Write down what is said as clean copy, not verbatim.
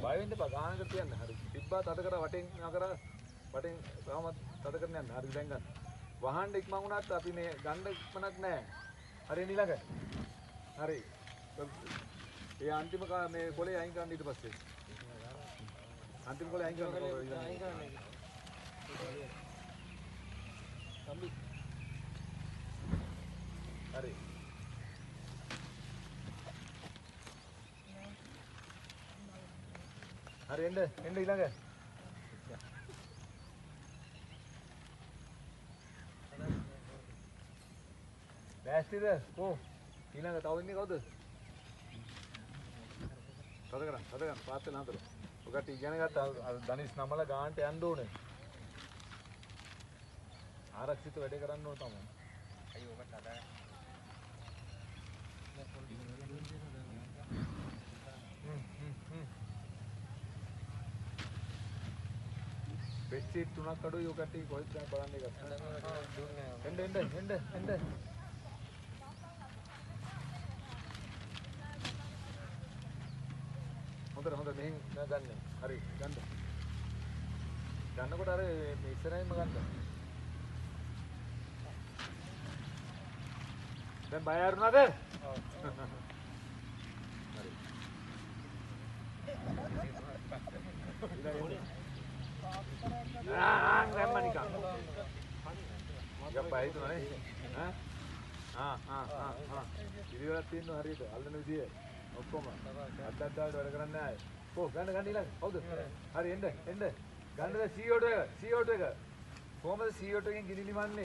බය වෙන්න එපා ගානකට තියන්න. හරි. තිබ්බා තද කර වටෙන් නකර වටෙන් තාමත් තද කරන්න යන්න. හරි දැන් ගන්න. වහන්න ඉක්මන් වුණාත් අපි මේ ගන්න ඉක්මනක් නැහැ. හරි ඊළඟ. හරි. ඒ අන්තිම මේ කොලේ අයින් කරන්න ඊට පස්සේ. අන්තිම කොලේ අයින් කරන්න. සම්බි. හරි. හරි එන්න ඊළඟ. ලෑස්තිද? කො ඊළඟ තව ඉන්නේ කවුද? තද කරන් පාත් වෙන අතර. ඔකට ඉගෙන ගත්තා ධනිස් නමල ගානට යන්න ඕනේ. ආරක්ෂිත වැඩ කරන්න ඕන තමයි. අයියෝ ඔකට අද බෙස්ට් තුනක් අඩුයි ඔකට කොහෙද බලන්න එක. එන්න හොඳ මෙහෙන් ගන්න. හරි ගන්න. ගන්නකොට අර මේ ඉස්සරහින්ම ගන්න. දැන් බය අරුණාද? ඔව්. හරි. දැම්මනිකා. මග බය හිතුණා නේ. ඉරියව්වක් තියෙනවා හරියට. අල්ලන විදිය. ඔක්කොම අද්දද්දාට වැඩ කරන්නේ නැහැ. කො ගන්න ඊළඟ. හවුද? හරි එන්න. ගන්නද CO2 එක. කොහමද CO2 එකෙන් ගිනි නිවන්නේ?